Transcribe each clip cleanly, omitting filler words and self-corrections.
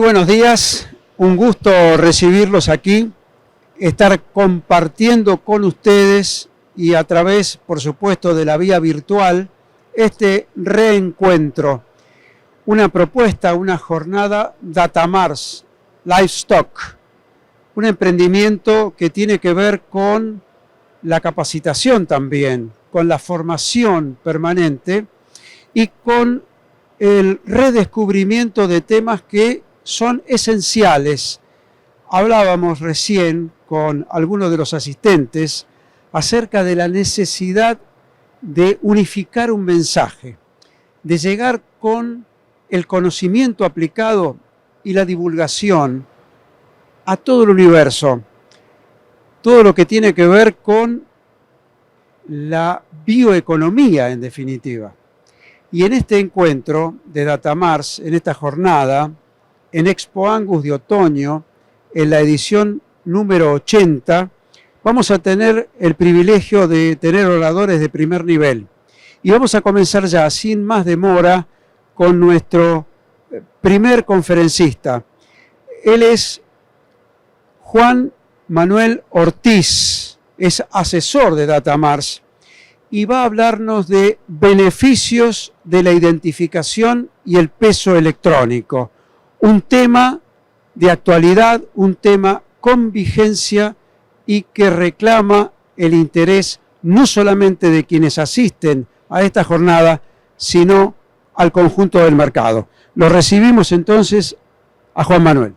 buenos días, un gusto recibirlos aquí, estar compartiendo con ustedes y a través, por supuesto, de la vía virtual, este reencuentro, una propuesta, una jornada Datamars, Livestock, un emprendimiento que tiene que ver con la capacitación también, con la formación permanente y con el redescubrimiento de temas que son esenciales. Hablábamos recién con algunos de los asistentes acerca de la necesidad de unificar un mensaje, de llegar con el conocimiento aplicado y la divulgación a todo el universo, todo lo que tiene que ver con la bioeconomía en definitiva. Y en este encuentro de Datamars, en esta jornada, en Expo Angus de otoño, en la edición número 80, vamos a tener el privilegio de tener oradores de primer nivel. Y vamos a comenzar ya, sin más demora, con nuestro primer conferencista. Él es Juan Manuel Ortiz, es asesor de Datamars y va a hablarnos de beneficios de la identificación y el peso electrónico. Un tema de actualidad, un tema con vigencia y que reclama el interés no solamente de quienes asisten a esta jornada, sino al conjunto del mercado. Lo recibimos entonces a Juan Manuel.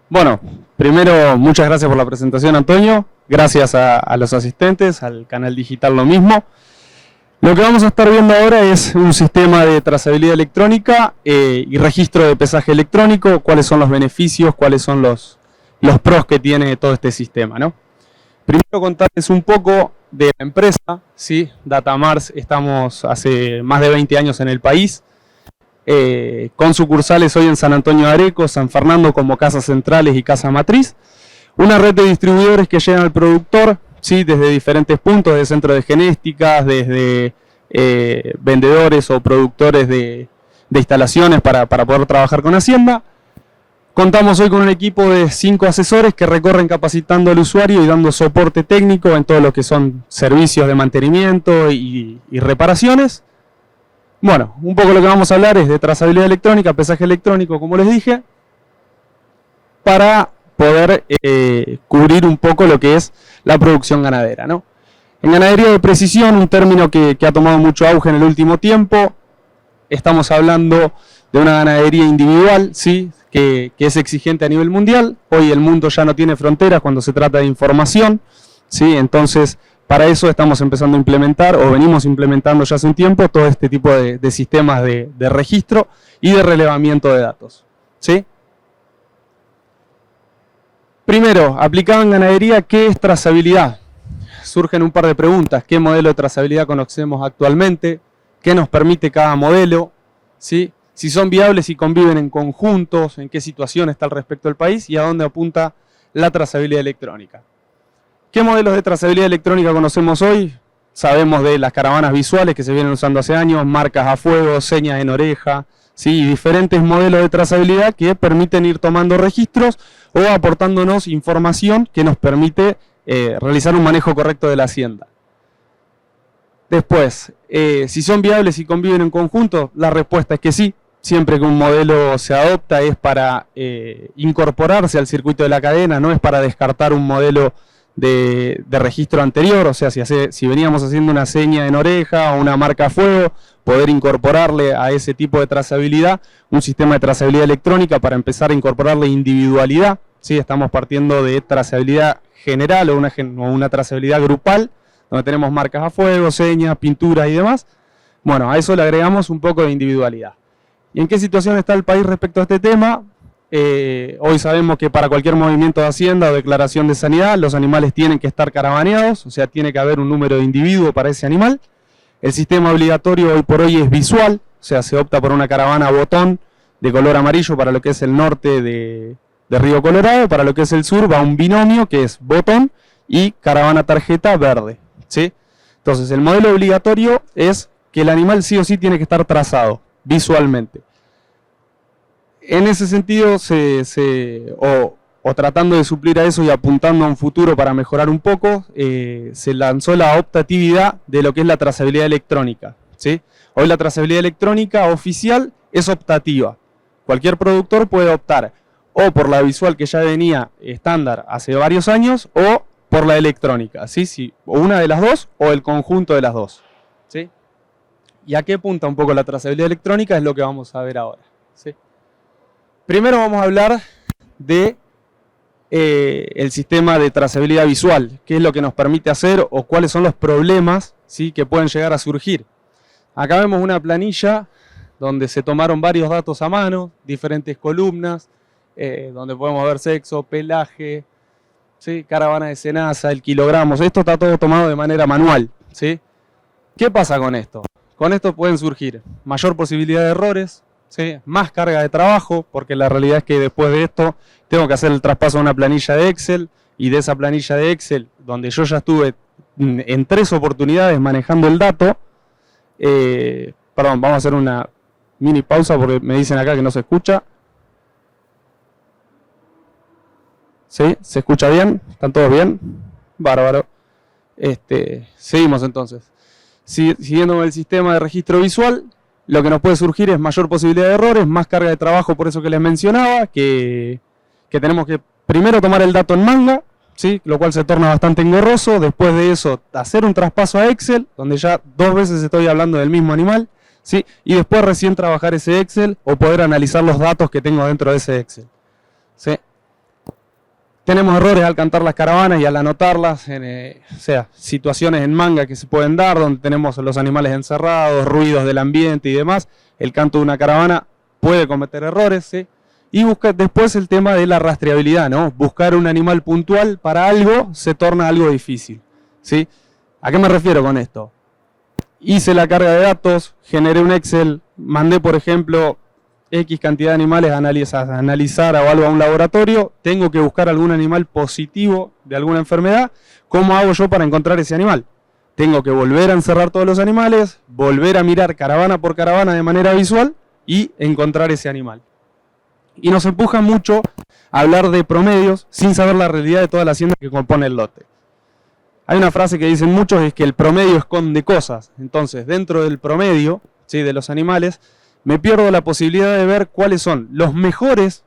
Bueno, primero, muchas gracias por la presentación, Antonio. Gracias a los asistentes, al canal digital lo mismo. Lo que vamos a estar viendo ahora es un sistema de trazabilidad electrónica y registro de pesaje electrónico, cuáles son los beneficios, cuáles son los pros que tiene todo este sistema, ¿no? Primero contarles un poco de la empresa, ¿sí? Datamars, estamos hace más de 20 años en el país. Con sucursales hoy en San Antonio de Areco, San Fernando como casas centrales y casa matriz. Una red de distribuidores que llegan al productor, ¿sí? Desde diferentes puntos, de centro de genéticas, desde vendedores o productores de instalaciones para poder trabajar con Hacienda. Contamos hoy con un equipo de 5 asesores que recorren capacitando al usuario y dando soporte técnico en todo lo que son servicios de mantenimiento y reparaciones. Bueno, un poco lo que vamos a hablar es de trazabilidad electrónica, pesaje electrónico, como les dije, para poder cubrir un poco lo que es la producción ganadera, ¿no? En ganadería de precisión, un término que ha tomado mucho auge en el último tiempo, estamos hablando de una ganadería individual, ¿sí? que es exigente a nivel mundial. Hoy el mundo ya no tiene fronteras cuando se trata de información, ¿sí? Entonces, para eso estamos empezando a implementar, o venimos implementando ya hace un tiempo, todo este tipo de sistemas de registro y de relevamiento de datos, ¿sí? Primero, aplicado en ganadería, ¿qué es trazabilidad? Surgen un par de preguntas. ¿Qué modelo de trazabilidad conocemos actualmente? ¿Qué nos permite cada modelo? ¿Sí? Si son viables y conviven en conjuntos, en qué situación está al respecto del país y a dónde apunta la trazabilidad electrónica. ¿Qué modelos de trazabilidad electrónica conocemos hoy? Sabemos de las caravanas visuales que se vienen usando hace años, marcas a fuego, señas en oreja, ¿sí? Diferentes modelos de trazabilidad que permiten ir tomando registros o aportándonos información que nos permite realizar un manejo correcto de la hacienda. Después, si son viables y conviven en conjunto, la respuesta es que sí. Siempre que un modelo se adopta es para incorporarse al circuito de la cadena, no es para descartar un modelo de registro anterior. O sea, si veníamos haciendo una seña en oreja o una marca a fuego, poder incorporarle a ese tipo de trazabilidad un sistema de trazabilidad electrónica para empezar a incorporarle individualidad, ¿sí? Estamos partiendo de trazabilidad general o una trazabilidad grupal, donde tenemos marcas a fuego, señas, pinturas y demás. Bueno, a eso le agregamos un poco de individualidad. ¿Y en qué situación está el país respecto a este tema? Hoy sabemos que para cualquier movimiento de hacienda o declaración de sanidad, los animales tienen que estar caravaneados, o sea, tiene que haber un número de individuo para ese animal. El sistema obligatorio hoy por hoy es visual, o sea, se opta por una caravana botón de color amarillo para lo que es el norte de Río Colorado, para lo que es el sur va un binomio que es botón y caravana tarjeta verde, ¿sí? Entonces, el modelo obligatorio es que el animal sí o sí tiene que estar trazado visualmente. En ese sentido, o tratando de suplir a eso y apuntando a un futuro para mejorar un poco, se lanzó la optatividad de lo que es la trazabilidad electrónica, ¿sí? Hoy la trazabilidad electrónica oficial es optativa. Cualquier productor puede optar o por la visual que ya venía estándar hace varios años o por la electrónica, ¿sí? Sí, o una de las dos o el conjunto de las dos, ¿sí? ¿Y a qué apunta un poco la trazabilidad electrónica? Es lo que vamos a ver ahora, ¿sí? Primero vamos a hablar de el sistema de trazabilidad visual, qué es lo que nos permite hacer o cuáles son los problemas, ¿sí?, que pueden llegar a surgir. Acá vemos una planilla donde se tomaron varios datos a mano, diferentes columnas, donde podemos ver sexo, pelaje, ¿sí?, caravana de cenaza, el kilogramos. Esto está todo tomado de manera manual, ¿sí? ¿Qué pasa con esto? Con esto pueden surgir mayor posibilidad de errores, ¿sí?, más carga de trabajo, porque la realidad es que después de esto tengo que hacer el traspaso a una planilla de Excel, y de esa planilla de Excel, donde yo ya estuve en 3 oportunidades manejando el dato, perdón, vamos a hacer una mini pausa porque me dicen acá que no se escucha. ¿Sí? ¿Se escucha bien? ¿Están todos bien? Bárbaro. Seguimos entonces. Siguiendo con el sistema de registro visual, lo que nos puede surgir es mayor posibilidad de errores, más carga de trabajo, por eso que les mencionaba, que tenemos que primero tomar el dato en manga, ¿sí?, lo cual se torna bastante engorroso. Después de eso, hacer un traspaso a Excel, donde ya 2 veces estoy hablando del mismo animal, ¿sí?, y después recién trabajar ese Excel o poder analizar los datos que tengo dentro de ese Excel, ¿sí? Tenemos errores al cantar las caravanas y al anotarlas, o sea, situaciones en manga que se pueden dar, donde tenemos los animales encerrados, ruidos del ambiente y demás. El canto de una caravana puede cometer errores, ¿sí? Y después el tema de la rastreabilidad, ¿no? Buscar un animal puntual para algo se torna algo difícil, ¿sí? ¿A qué me refiero con esto? Hice la carga de datos, generé un Excel, mandé, por ejemplo, X cantidad de animales a analizar o algo a un laboratorio, tengo que buscar algún animal positivo de alguna enfermedad. ¿Cómo hago yo para encontrar ese animal? Tengo que volver a encerrar todos los animales, volver a mirar caravana por caravana de manera visual y encontrar ese animal. Y nos empuja mucho a hablar de promedios sin saber la realidad de toda la hacienda que compone el lote. Hay una frase que dicen muchos, es que el promedio esconde cosas. Entonces, dentro del promedio, ¿sí?, de los animales, me pierdo la posibilidad de ver cuáles son los mejores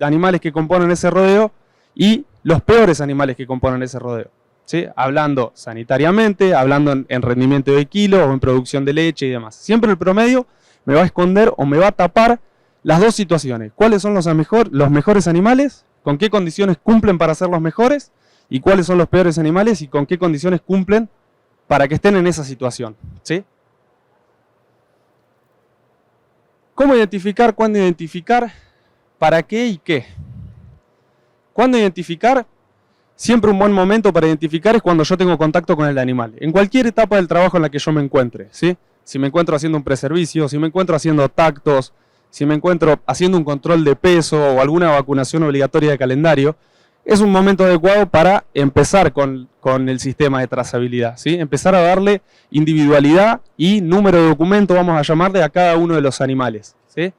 animales que componen ese rodeo y los peores animales que componen ese rodeo, ¿sí? Hablando sanitariamente, hablando en rendimiento de kilos o en producción de leche y demás. Siempre el promedio me va a esconder o me va a tapar las dos situaciones. ¿Cuáles son los mejores animales? ¿Con qué condiciones cumplen para ser los mejores? ¿Y cuáles son los peores animales? ¿Y con qué condiciones cumplen para que estén en esa situación? ¿Sí? ¿Cómo identificar? ¿Cuándo identificar? ¿Para qué y qué? ¿Cuándo identificar? Siempre un buen momento para identificar es cuando yo tengo contacto con el animal. En cualquier etapa del trabajo en la que yo me encuentre, ¿sí? Si me encuentro haciendo un preservicio, si me encuentro haciendo tactos, si me encuentro haciendo un control de peso o alguna vacunación obligatoria de calendario, es un momento adecuado para empezar con el sistema de trazabilidad, ¿sí? Empezar a darle individualidad y número de documento, vamos a llamarle, a cada uno de los animales, ¿sí?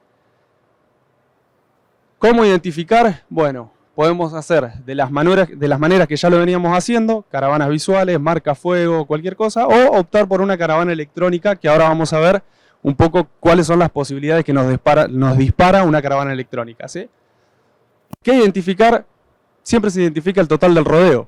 ¿Cómo identificar? Bueno, podemos hacer de las maneras que ya lo veníamos haciendo, caravanas visuales, marca fuego, cualquier cosa, o optar por una caravana electrónica, que ahora vamos a ver un poco cuáles son las posibilidades que nos dispara una caravana electrónica, ¿sí? ¿Qué identificar? Siempre se identifica el total del rodeo.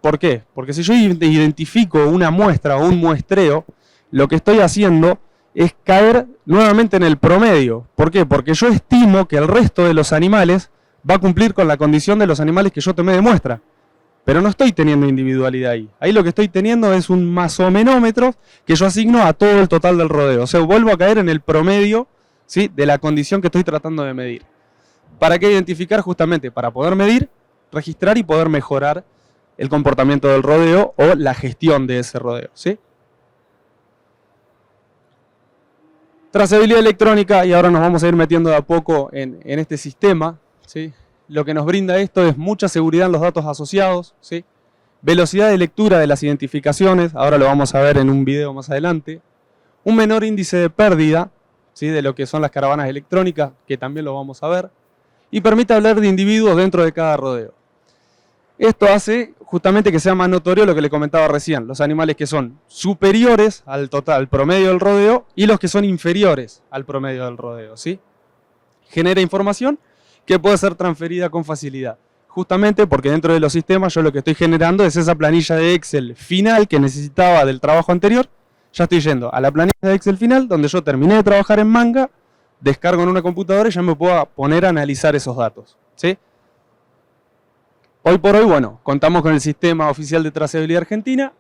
¿Por qué? Porque si yo identifico una muestra o un muestreo, lo que estoy haciendo es caer nuevamente en el promedio. ¿Por qué? Porque yo estimo que el resto de los animales va a cumplir con la condición de los animales que yo tomé de muestra. Pero no estoy teniendo individualidad ahí. Ahí lo que estoy teniendo es un masomenómetro que yo asigno a todo el total del rodeo. O sea, vuelvo a caer en el promedio, ¿sí?, de la condición que estoy tratando de medir. ¿Para qué identificar? Justamente para poder medir, registrar y poder mejorar el comportamiento del rodeo o la gestión de ese rodeo, ¿sí? Trazabilidad electrónica, y ahora nos vamos a ir metiendo de a poco en este sistema, ¿sí? Lo que nos brinda esto es mucha seguridad en los datos asociados, ¿sí? velocidad de lectura de las identificaciones, ahora lo vamos a ver en un video más adelante, un menor índice de pérdida, ¿sí?, de lo que son las caravanas electrónicas, que también lo vamos a ver, y permite hablar de individuos dentro de cada rodeo. Esto hace justamente que sea más notorio lo que le comentaba recién, los animales que son superiores al total promedio del rodeo y los que son inferiores al promedio del rodeo, ¿sí? Genera información que puede ser transferida con facilidad, justamente porque dentro de los sistemas yo lo que estoy generando es esa planilla de Excel final que necesitaba del trabajo anterior. Ya estoy yendo a la planilla de Excel final, donde yo terminé de trabajar en Manga, descargo en una computadora y ya me puedo poner a analizar esos datos, ¿sí? Hoy por hoy, bueno, contamos con el sistema oficial de trazabilidad argentina,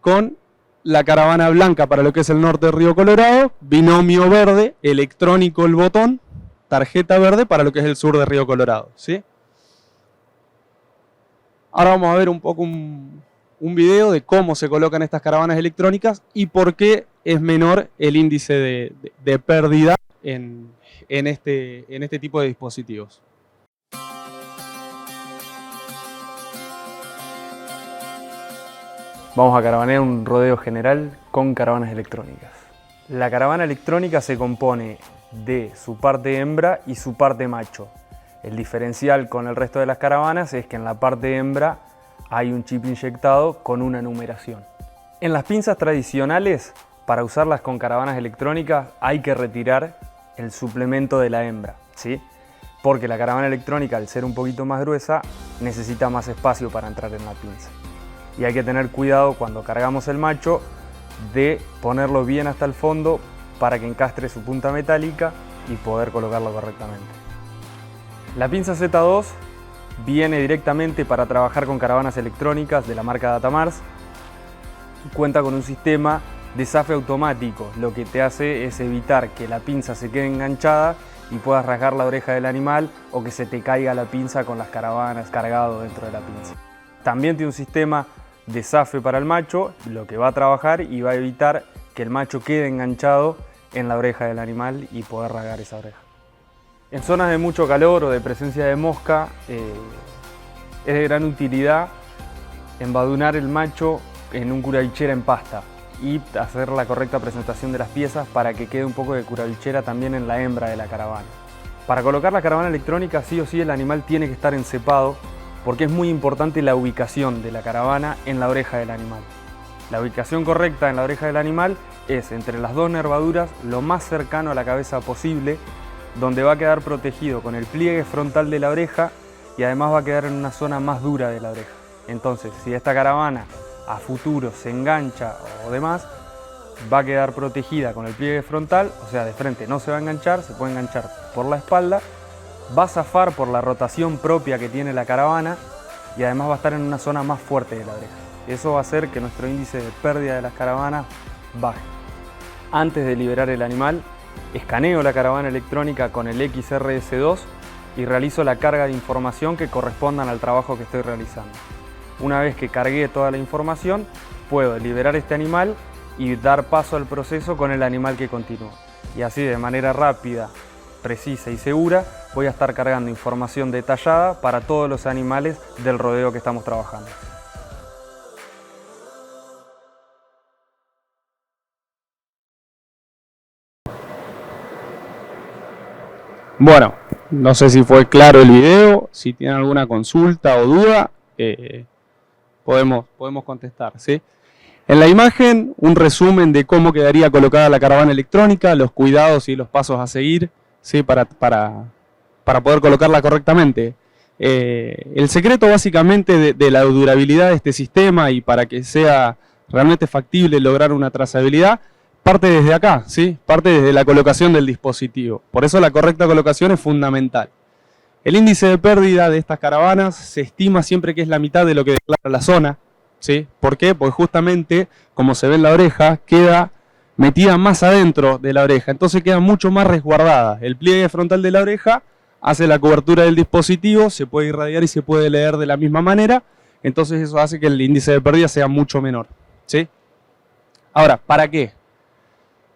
con la caravana blanca para lo que es el norte de Río Colorado, binomio verde, electrónico el botón, tarjeta verde para lo que es el sur de Río Colorado, ¿sí? Ahora vamos a ver un poco un video de cómo se colocan estas caravanas electrónicas y por qué es menor el índice de pérdida en este tipo de dispositivos. Vamos a caravanear un rodeo general con caravanas electrónicas. La caravana electrónica se compone de su parte hembra y su parte macho. El diferencial con el resto de las caravanas es que en la parte hembra hay un chip inyectado con una numeración. En las pinzas tradicionales, para usarlas con caravanas electrónicas, hay que retirar el suplemento de la hembra, ¿sí? Porque la caravana electrónica, al ser un poquito más gruesa, necesita más espacio para entrar en la pinza. Y hay que tener cuidado cuando cargamos el macho de ponerlo bien hasta el fondo para que encastre su punta metálica y poder colocarlo correctamente. La pinza Z2 viene directamente para trabajar con caravanas electrónicas de la marca Datamars y cuenta con un sistema de zafe automático. Lo que te hace es evitar que la pinza se quede enganchada y puedas rasgar la oreja del animal o que se te caiga la pinza con las caravanas cargado dentro de la pinza. También tiene un sistema de zafe para el macho, lo que va a trabajar y va a evitar que el macho quede enganchado en la oreja del animal y poder rasgar esa oreja. En zonas de mucho calor o de presencia de mosca es de gran utilidad embadunar el macho en un curavichera en pasta y hacer la correcta presentación de las piezas para que quede un poco de curavichera también en la hembra de la caravana. Para colocar la caravana electrónica sí o sí el animal tiene que estar encepado porque es muy importante la ubicación de la caravana en la oreja del animal. La ubicación correcta en la oreja del animal es entre las dos nervaduras, lo más cercano a la cabeza posible, donde va a quedar protegido con el pliegue frontal de la oreja y además va a quedar en una zona más dura de la oreja. Entonces, si esta caravana a futuro se engancha o demás, va a quedar protegida con el pliegue frontal, o sea, de frente no se va a enganchar, se puede enganchar por la espalda, va a zafar por la rotación propia que tiene la caravana y además va a estar en una zona más fuerte de la oreja. Eso va a hacer que nuestro índice de pérdida de las caravanas baje. Antes de liberar el animal, escaneo la caravana electrónica con el XRS2 y realizo la carga de información que correspondan al trabajo que estoy realizando. Una vez que cargué toda la información, puedo liberar este animal y dar paso al proceso con el animal que continúa. Y así de manera rápida, precisa y segura voy a estar cargando información detallada para todos los animales del rodeo que estamos trabajando. Bueno, no sé si fue claro el video, si tienen alguna consulta o duda, podemos contestar, ¿sí? En la imagen, un resumen de cómo quedaría colocada la caravana electrónica, los cuidados y los pasos a seguir, ¿sí? para poder colocarla correctamente. El secreto básicamente de la durabilidad de este sistema y para que sea realmente factible lograr una trazabilidad, parte desde acá, ¿sí? Parte desde la colocación del dispositivo. Por eso la correcta colocación es fundamental. El índice de pérdida de estas caravanas se estima siempre que es la mitad de lo que declara la zona, ¿sí? ¿Por qué? Porque justamente, como se ve en la oreja, queda metida más adentro de la oreja, entonces queda mucho más resguardada. El pliegue frontal de la oreja hace la cobertura del dispositivo, se puede irradiar y se puede leer de la misma manera, entonces eso hace que el índice de pérdida sea mucho menor, ¿sí? Ahora, ¿para qué?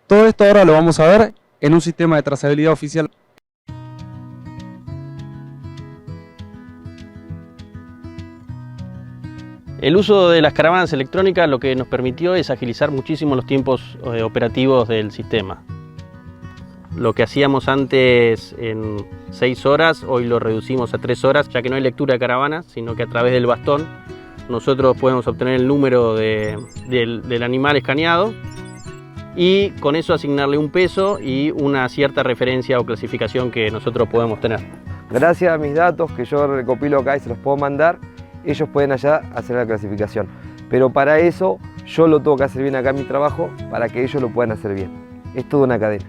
Todo esto ahora lo vamos a ver en un sistema de trazabilidad oficial. El uso de las caravanas electrónicas lo que nos permitió es agilizar muchísimo los tiempos operativos del sistema. Lo que hacíamos antes en 6 horas, hoy lo reducimos a 3 horas, ya que no hay lectura de caravanas, sino que a través del bastón nosotros podemos obtener el número del animal escaneado y con eso asignarle un peso y una cierta referencia o clasificación que nosotros podemos tener. Gracias a mis datos que yo recopilo acá y se los puedo mandar, ellos pueden allá hacer la clasificación. Pero para eso yo lo tengo que hacer bien acá en mi trabajo para que ellos lo puedan hacer bien. Es toda una cadena.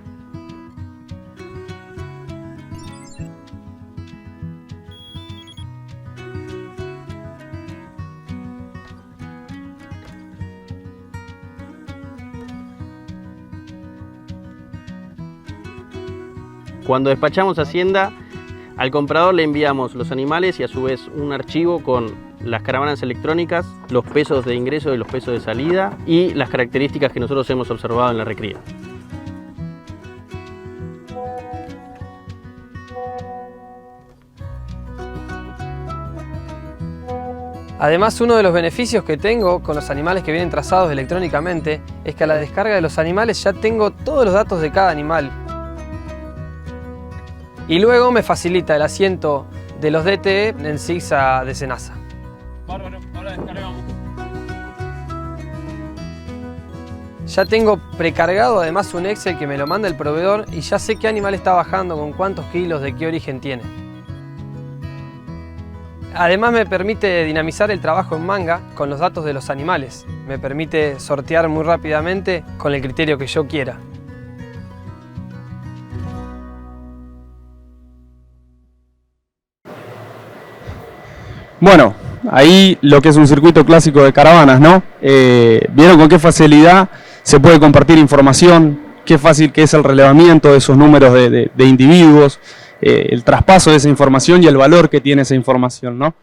Cuando despachamos a Hacienda, al comprador le enviamos los animales y a su vez un archivo con las caravanas electrónicas, los pesos de ingreso y los pesos de salida y las características que nosotros hemos observado en la recría. Además, uno de los beneficios que tengo con los animales que vienen trazados electrónicamente es que a la descarga de los animales ya tengo todos los datos de cada animal. Y luego me facilita el asiento de los DTE en SIGSA de SENASA. Bárbaro, ahora descargamos. Ya tengo precargado además un Excel que me lo manda el proveedor y ya sé qué animal está bajando, con cuántos kilos, de qué origen tiene. Además me permite dinamizar el trabajo en manga con los datos de los animales. Me permite sortear muy rápidamente con el criterio que yo quiera. Bueno, ahí lo que es un circuito clásico de caravanas, ¿no? Vieron con qué facilidad se puede compartir información, qué fácil que es el relevamiento de esos números de individuos, el traspaso de esa información y el valor que tiene esa información, ¿no?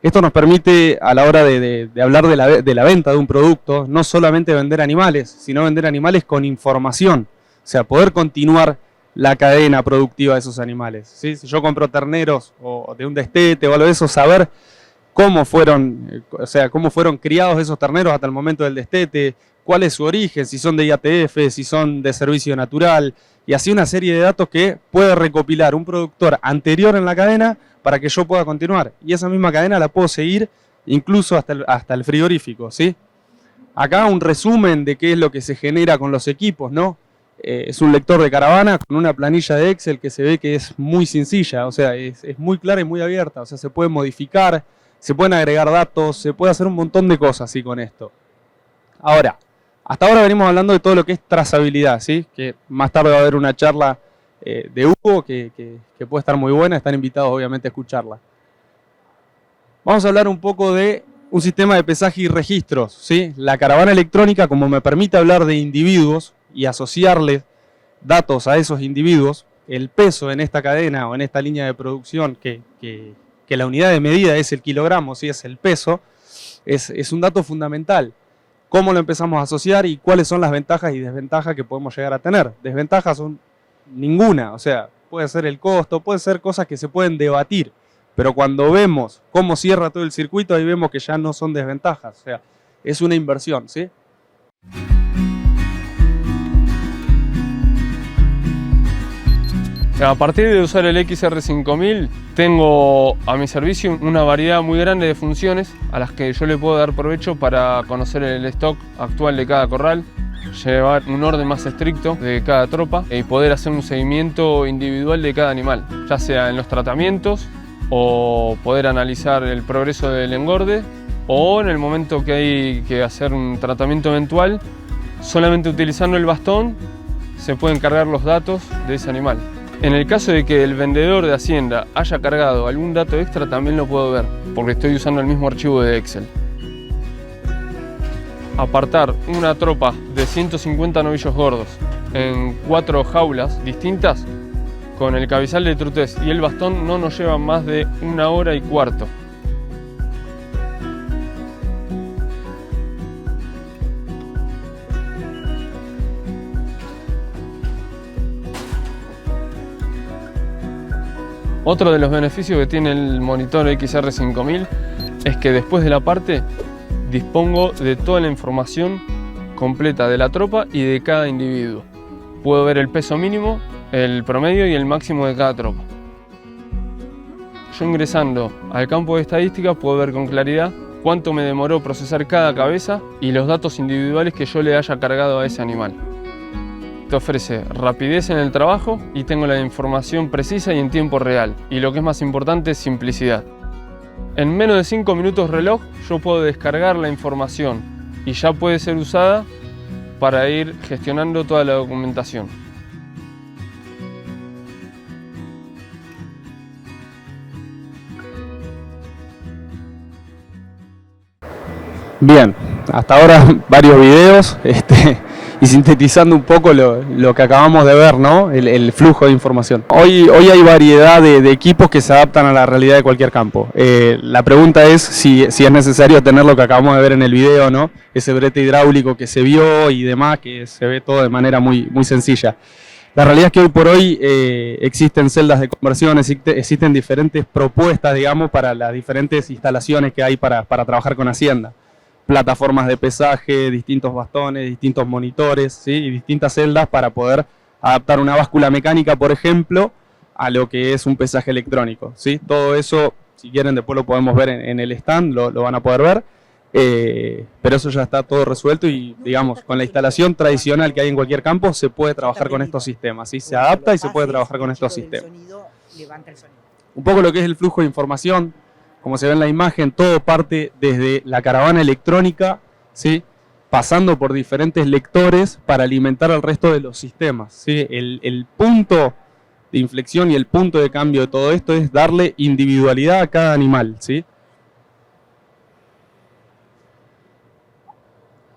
Esto nos permite, a la hora de hablar de la venta de un producto, no solamente vender animales, sino vender animales con información. O sea, poder continuar la cadena productiva de esos animales, ¿sí? Si yo compro terneros o de un destete o algo de eso, saber cómo fueron criados esos terneros hasta el momento del destete, cuál es su origen, si son de IATF, si son de servicio natural, y así una serie de datos que puede recopilar un productor anterior en la cadena para que yo pueda continuar. Y esa misma cadena la puedo seguir incluso hasta el frigorífico, ¿sí? Acá un resumen de qué es lo que se genera con los equipos, ¿no? Es un lector de caravana con una planilla de Excel que se ve que es muy sencilla, o sea, es muy clara y muy abierta, o sea, se puede modificar, se pueden agregar datos, se puede hacer un montón de cosas así con esto. Ahora, hasta ahora venimos hablando de todo lo que es trazabilidad, ¿sí? Que más tarde va a haber una charla de Hugo que puede estar muy buena, están invitados obviamente a escucharla. Vamos a hablar un poco de un sistema de pesaje y registros, ¿sí? La caravana electrónica, como me permite hablar de individuos y asociarles datos a esos individuos, el peso en esta cadena o en esta línea de producción que la unidad de medida es el kilogramo, ¿sí? Es el peso, es un dato fundamental. ¿Cómo lo empezamos a asociar y cuáles son las ventajas y desventajas que podemos llegar a tener? Desventajas son ninguna, o sea, puede ser el costo, puede ser cosas que se pueden debatir, pero cuando vemos cómo cierra todo el circuito, ahí vemos que ya no son desventajas, o sea, es una inversión, ¿sí? A partir de usar el XR5000 tengo a mi servicio una variedad muy grande de funciones a las que yo le puedo dar provecho para conocer el stock actual de cada corral, llevar un orden más estricto de cada tropa y poder hacer un seguimiento individual de cada animal, ya sea en los tratamientos o poder analizar el progreso del engorde o en el momento que hay que hacer un tratamiento eventual, solamente utilizando el bastón se pueden cargar los datos de ese animal. En el caso de que el vendedor de Hacienda haya cargado algún dato extra, también lo puedo ver, porque estoy usando el mismo archivo de Excel. Apartar una tropa de 150 novillos gordos en 4 jaulas distintas, con el cabezal de trutés y el bastón no nos lleva más de 1 hora y cuarto. Otro de los beneficios que tiene el monitor XR5000 es que después del aparte dispongo de toda la información completa de la tropa y de cada individuo. Puedo ver el peso mínimo, el promedio y el máximo de cada tropa. Yo ingresando al campo de estadística puedo ver con claridad cuánto me demoró procesar cada cabeza y los datos individuales que yo le haya cargado a ese animal. Te ofrece rapidez en el trabajo y tengo la información precisa y en tiempo real. Y lo que es más importante, simplicidad. En menos de 5 minutos reloj yo puedo descargar la información y ya puede ser usada para ir gestionando toda la documentación. Bien, hasta ahora varios videos y sintetizando un poco lo que acabamos de ver, ¿no? El flujo de información. Hoy hay variedad de equipos que se adaptan a la realidad de cualquier campo. La pregunta es si es necesario tener lo que acabamos de ver en el video, ¿no? Ese brete hidráulico que se vio y demás, que se ve todo de manera muy sencilla. La realidad es que hoy por hoy existen celdas de conversión, existen diferentes propuestas, digamos, para las diferentes instalaciones que hay para trabajar con Hacienda. Plataformas de pesaje, distintos bastones, distintos monitores, ¿sí? Y distintas celdas para poder adaptar una báscula mecánica, por ejemplo, a lo que es un pesaje electrónico, ¿sí? Todo eso, si quieren, después lo podemos ver en el stand, lo van a poder ver, pero eso ya está todo resuelto y, digamos, con la instalación tradicional que hay en cualquier campo, se puede trabajar con estos sistemas, ¿sí? Se adapta y se puede trabajar con estos sistemas. Un poco lo que es el flujo de información. Como se ve en la imagen, todo parte desde la caravana electrónica, ¿sí? Pasando por diferentes lectores para alimentar al resto de los sistemas, ¿sí? El punto de inflexión y el punto de cambio de todo esto es darle individualidad a cada animal, ¿sí?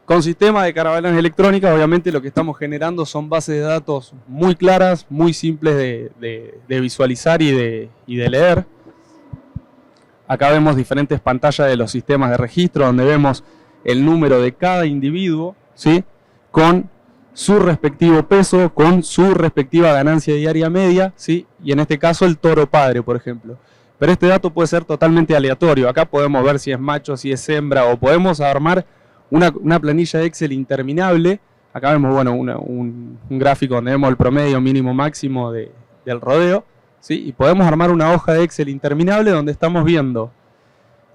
Con sistema de caravanas electrónicas, obviamente lo que estamos generando son bases de datos muy claras, muy simples de visualizar y de leer. Acá vemos diferentes pantallas de los sistemas de registro donde vemos el número de cada individuo, ¿sí? Con su respectivo peso, con su respectiva ganancia diaria media, ¿sí? Y en este caso el toro padre, por ejemplo. Pero este dato puede ser totalmente aleatorio. Acá podemos ver si es macho, si es hembra, o podemos armar una planilla de Excel interminable. Acá vemos, bueno, un gráfico donde vemos el promedio mínimo máximo del rodeo. ¿Sí? Y podemos armar una hoja de Excel interminable donde estamos viendo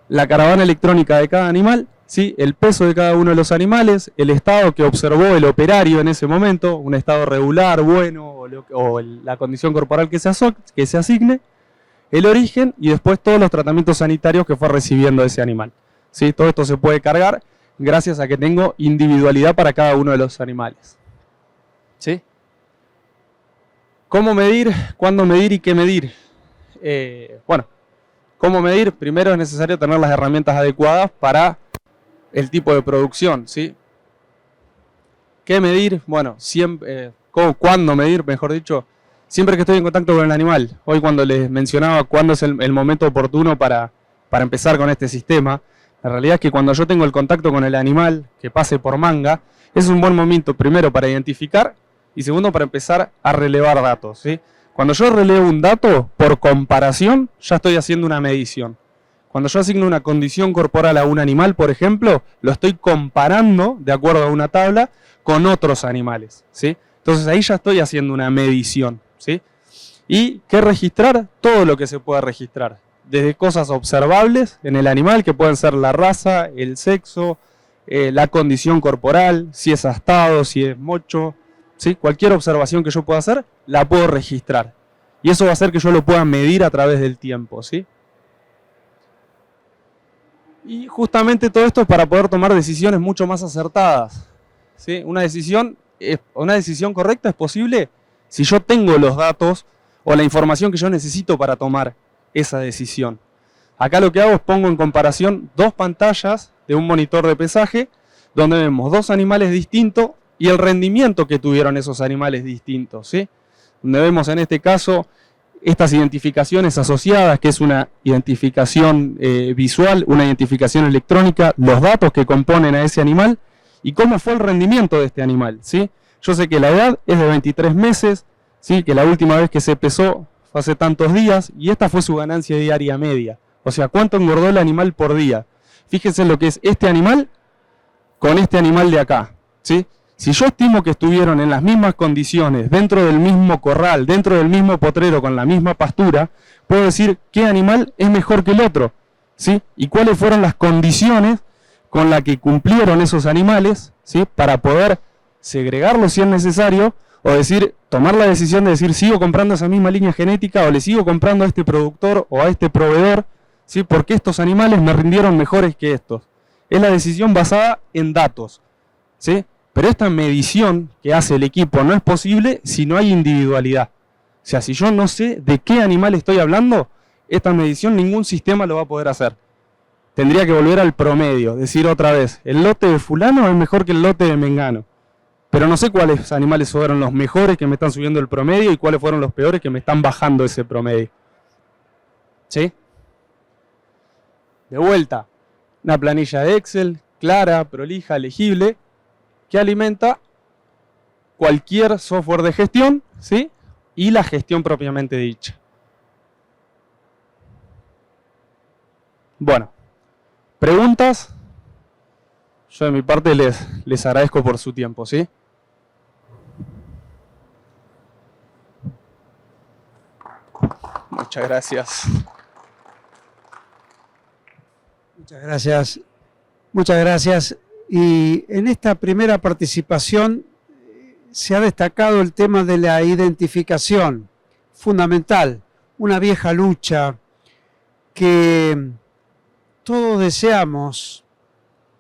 la caravana electrónica de cada animal, ¿sí? El peso de cada uno de los animales, el estado que observó el operario en ese momento, un estado regular, bueno, o la condición corporal que se asigne, el origen y después todos los tratamientos sanitarios que fue recibiendo ese animal, ¿sí? Todo esto se puede cargar gracias a que tengo individualidad para cada uno de los animales, ¿sí? ¿Cómo medir? ¿Cuándo medir y qué medir? Bueno, ¿cómo medir? Primero es necesario tener las herramientas adecuadas para el tipo de producción, ¿sí? ¿Qué medir? Bueno, siempre, ¿cuándo medir? Mejor dicho, siempre que estoy en contacto con el animal. Hoy cuando les mencionaba cuándo es el momento oportuno para empezar con este sistema, la realidad es que cuando yo tengo el contacto con el animal que pase por manga, es un buen momento primero para identificar y segundo para empezar a relevar datos, ¿sí? Cuando yo relevo un dato, por comparación, ya estoy haciendo una medición. Cuando yo asigno una condición corporal a un animal, por ejemplo, lo estoy comparando, de acuerdo a una tabla, con otros animales, ¿sí? Entonces ahí ya estoy haciendo una medición, ¿sí? ¿Y qué registrar? Todo lo que se pueda registrar. Desde cosas observables en el animal, que pueden ser la raza, el sexo, la condición corporal, si es astado, si es mocho, ¿sí? Cualquier observación que yo pueda hacer, la puedo registrar. Y eso va a hacer que yo lo pueda medir a través del tiempo, ¿sí? Y justamente todo esto es para poder tomar decisiones mucho más acertadas, ¿sí? Una decisión correcta es posible si yo tengo los datos o la información que yo necesito para tomar esa decisión. Acá lo que hago es pongo en comparación dos pantallas de un monitor de pesaje donde vemos dos animales distintos y el rendimiento que tuvieron esos animales distintos, ¿sí? Donde vemos en este caso estas identificaciones asociadas, que es una identificación visual, una identificación electrónica, los datos que componen a ese animal y cómo fue el rendimiento de este animal, ¿sí? Yo sé que la edad es de 23 meses, ¿sí? Que la última vez que se pesó fue hace tantos días y esta fue su ganancia diaria media. O sea, cuánto engordó el animal por día. Fíjense lo que es este animal con este animal de acá, ¿sí? Si yo estimo que estuvieron en las mismas condiciones, dentro del mismo corral, dentro del mismo potrero, con la misma pastura, puedo decir qué animal es mejor que el otro, ¿sí? Y cuáles fueron las condiciones con las que cumplieron esos animales, ¿sí? Para poder segregarlos si es necesario, o decir, tomar la decisión de decir, sigo comprando esa misma línea genética, o le sigo comprando a este productor o a este proveedor, ¿sí? Porque estos animales me rindieron mejores que estos. Es la decisión basada en datos, ¿sí? Pero esta medición que hace el equipo no es posible si no hay individualidad. O sea, si yo no sé de qué animal estoy hablando, esta medición ningún sistema lo va a poder hacer. Tendría que volver al promedio, decir otra vez, el lote de fulano es mejor que el lote de mengano. Pero no sé cuáles animales fueron los mejores que me están subiendo el promedio y cuáles fueron los peores que me están bajando ese promedio. ¿Sí? De vuelta, una planilla de Excel, clara, prolija, legible, que alimenta cualquier software de gestión, ¿sí? Y la gestión propiamente dicha. Bueno, ¿preguntas? Yo de mi parte les agradezco por su tiempo, ¿sí? Muchas gracias. Muchas gracias. Muchas gracias. Y en esta primera participación se ha destacado el tema de la identificación, fundamental, una vieja lucha que todos deseamos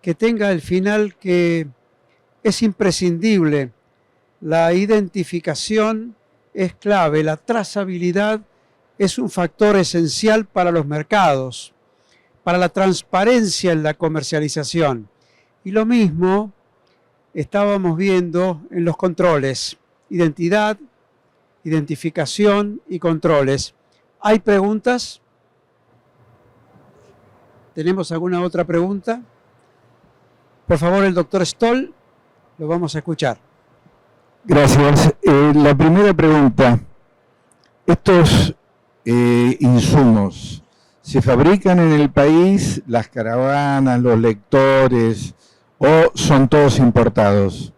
que tenga el final que es imprescindible. La identificación es clave, la trazabilidad es un factor esencial para los mercados, para la transparencia en la comercialización. Y lo mismo estábamos viendo en los controles, identidad, identificación y controles. ¿Hay preguntas? ¿Tenemos alguna otra pregunta? Por favor, el doctor Stoll, lo vamos a escuchar. Gracias. La primera pregunta, estos insumos, ¿se fabrican en el país las caravanas, los lectores o son todos importados?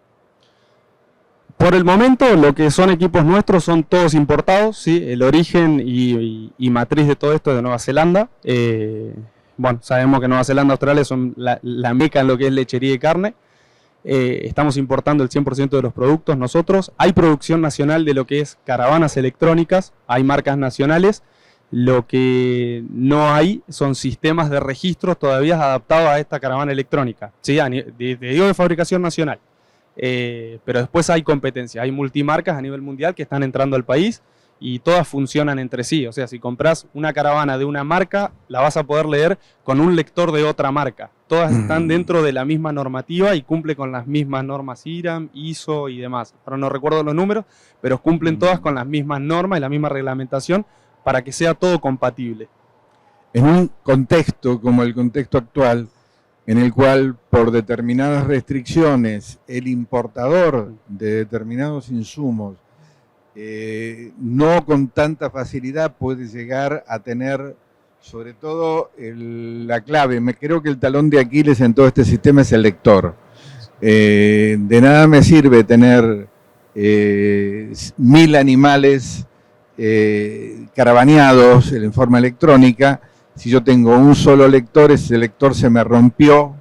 Por el momento, lo que son equipos nuestros son todos importados, ¿sí? El origen y matriz de todo esto es de Nueva Zelanda. Bueno, sabemos que Nueva Zelanda y Australia son la meca en lo que es lechería y carne. Estamos importando el 100% de los productos nosotros. Hay producción nacional de lo que es caravanas electrónicas, hay marcas nacionales. Lo que no hay son sistemas de registros todavía adaptados a esta caravana electrónica. Sí, digo de fabricación nacional. Pero después hay competencia, hay multimarcas a nivel mundial que están entrando al país y todas funcionan entre sí. O sea, si compras una caravana de una marca, la vas a poder leer con un lector de otra marca. Todas están dentro de la misma normativa y cumplen con las mismas normas IRAM, ISO y demás. Ahora no recuerdo los números, pero cumplen todas con las mismas normas y la misma reglamentación para que sea todo compatible. En un contexto como el contexto actual, en el cual por determinadas restricciones el importador de determinados insumos no con tanta facilidad puede llegar a tener, sobre todo la clave, creo que el talón de Aquiles en todo este sistema es el lector. De nada me sirve tener 1000 animales caravaneados en forma electrónica. Si yo tengo un solo lector, ese lector se me rompió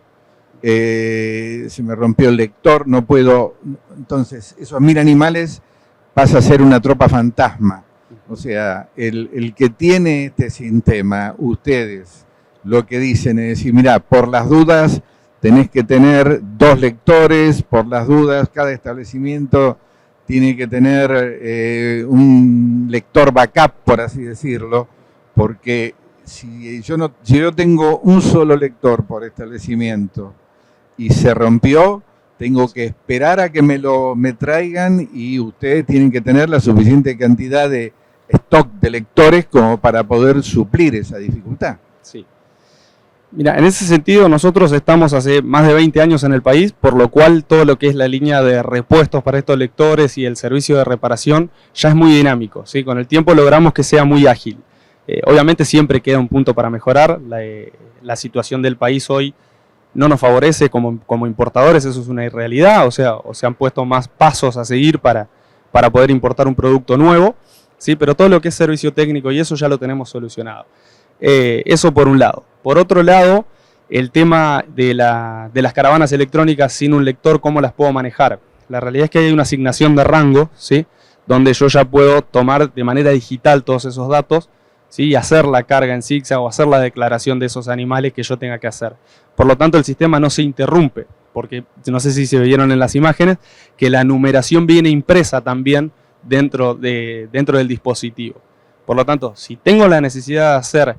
el lector, no puedo, entonces esos 1000 animales pasa a ser una tropa fantasma. O sea, el que tiene este sistema, ustedes lo que dicen es decir, mira, por las dudas tenés que tener 2 lectores, por las dudas cada establecimiento tiene que tener un lector backup, por así decirlo, porque si yo tengo un solo lector por establecimiento y se rompió, tengo que esperar a que me traigan y ustedes tienen que tener la suficiente cantidad de stock de lectores como para poder suplir esa dificultad. Sí. Mira, en ese sentido nosotros estamos hace más de 20 años en el país, por lo cual todo lo que es la línea de repuestos para estos lectores y el servicio de reparación ya es muy dinámico, ¿sí? Con el tiempo logramos que sea muy ágil. Obviamente siempre queda un punto para mejorar. La situación del país hoy no nos favorece como importadores, eso es una irrealidad, o se han puesto más pasos a seguir para poder importar un producto nuevo, ¿sí? Pero todo lo que es servicio técnico y eso ya lo tenemos solucionado. Eso por un lado. Por otro lado, el tema de las caravanas electrónicas sin un lector, ¿cómo las puedo manejar? La realidad es que hay una asignación de rango, ¿sí? Donde yo ya puedo tomar de manera digital todos esos datos, ¿sí? Y hacer la carga en zigzag o hacer la declaración de esos animales que yo tenga que hacer. Por lo tanto, el sistema no se interrumpe, porque no sé si se vieron en las imágenes, que la numeración viene impresa también dentro del dispositivo. Por lo tanto, si tengo la necesidad de hacer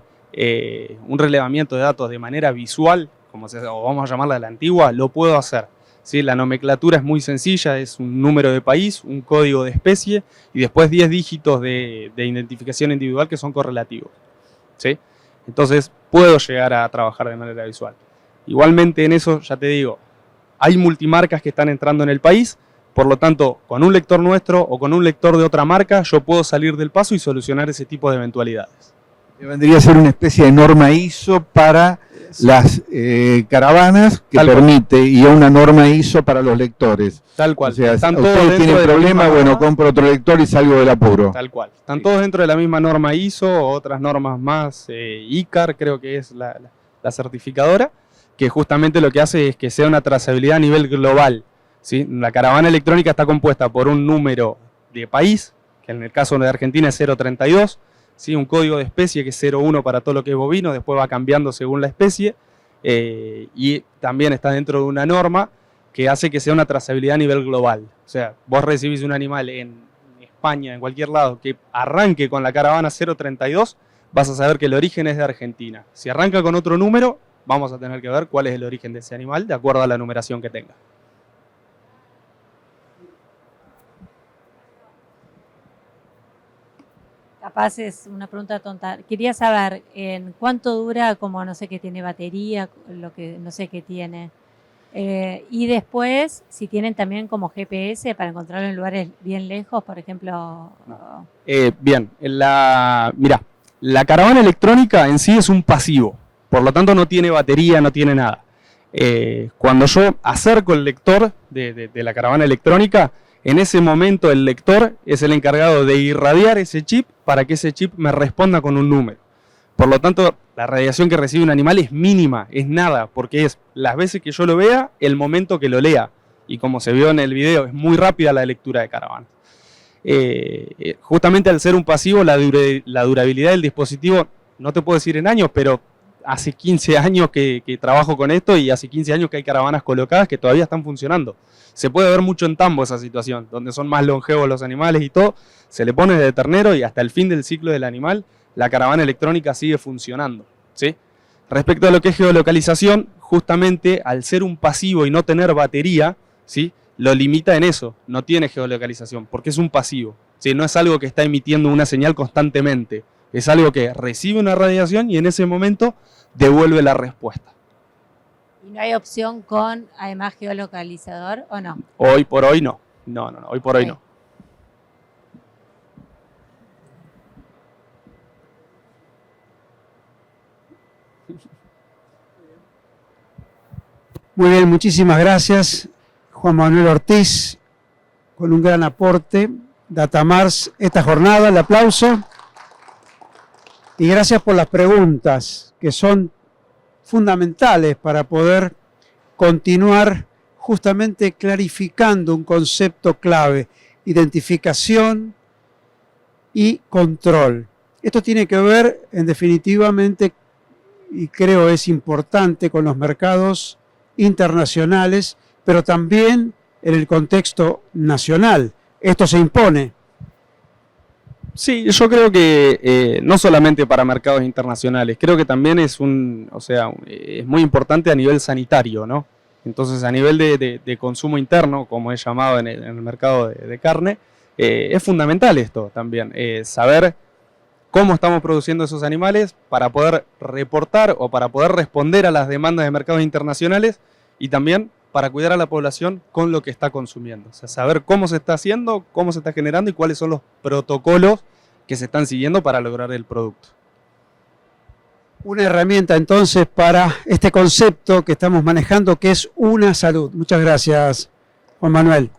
un relevamiento de datos de manera visual, o vamos a llamarla de la antigua, lo puedo hacer. ¿Sí? La nomenclatura es muy sencilla, es un número de país, un código de especie y después 10 dígitos de identificación individual que son correlativos. ¿Sí? Entonces puedo llegar a trabajar de manera visual. Igualmente en eso, ya te digo, hay multimarcas que están entrando en el país, por lo tanto, con un lector nuestro o con un lector de otra marca, yo puedo salir del paso y solucionar ese tipo de eventualidades. Vendría a ser una especie de norma ISO para las caravanas que permite y una norma ISO para los lectores. Tal cual. O sea, están si todos ustedes tienen problema, bueno, norma, compro otro lector y salgo del apuro. Tal cual. Están todos dentro de la misma norma ISO, otras normas más, ICAR creo que es la certificadora, que justamente lo que hace es que sea una trazabilidad a nivel global. ¿Sí? La caravana electrónica está compuesta por un número de país, que en el caso de Argentina es 032, ¿sí? Un código de especie que es 01 para todo lo que es bovino, después va cambiando según la especie, y también está dentro de una norma que hace que sea una trazabilidad a nivel global. O sea, vos recibís un animal en España, en cualquier lado, que arranque con la caravana 032, vas a saber que el origen es de Argentina. Si arranca con otro número, vamos a tener que ver cuál es el origen de ese animal, de acuerdo a la numeración que tenga. Capaz es una pregunta tonta. Quería saber en cuánto dura, como no sé qué tiene batería, lo que no sé qué tiene. Y después, si tienen también como GPS para encontrarlo en lugares bien lejos, por ejemplo. Bien, mirá, la caravana electrónica en sí es un pasivo, por lo tanto no tiene batería, no tiene nada. Cuando yo acerco el lector de la caravana electrónica, en ese momento el lector es el encargado de irradiar ese chip para que ese chip me responda con un número. Por lo tanto, la radiación que recibe un animal es mínima, es nada, porque es las veces que yo lo vea, el momento que lo lea. Y como se vio en el video, es muy rápida la lectura de caravana. Justamente al ser un pasivo, la durabilidad del dispositivo, no te puedo decir en años, pero hace 15 años que trabajo con esto y hace 15 años que hay caravanas colocadas que todavía están funcionando. Se puede ver mucho en Tambo esa situación, donde son más longevos los animales y todo, se le pone de ternero y hasta el fin del ciclo del animal, la caravana electrónica sigue funcionando, ¿sí? Respecto a lo que es geolocalización, justamente al ser un pasivo y no tener batería, ¿sí? Lo limita en eso, no tiene geolocalización, porque es un pasivo, ¿sí? No es algo que está emitiendo una señal constantemente, es algo que recibe una radiación y en ese momento devuelve la respuesta. ¿Y no hay opción con, además, geolocalizador o no? Hoy por hoy no. No, hoy por hoy no. Muy bien, muchísimas gracias, Juan Manuel Ortiz, con un gran aporte. Datamars, esta jornada, el aplauso. Y gracias por las preguntas, que son fundamentales para poder continuar justamente clarificando un concepto clave: identificación y control. Esto tiene que ver, en definitivamente, y creo es importante, con los mercados internacionales, pero también en el contexto nacional. Esto se impone. Sí, yo creo que no solamente para mercados internacionales, creo que también es es muy importante a nivel sanitario, ¿no? Entonces, a nivel de consumo interno, como es llamado en el mercado de carne, es fundamental esto también, saber cómo estamos produciendo esos animales para poder reportar o para poder responder a las demandas de mercados internacionales y también para cuidar a la población con lo que está consumiendo. O sea, saber cómo se está haciendo, cómo se está generando y cuáles son los protocolos que se están siguiendo para lograr el producto. Una herramienta entonces para este concepto que estamos manejando, que es una salud. Muchas gracias, Juan Manuel.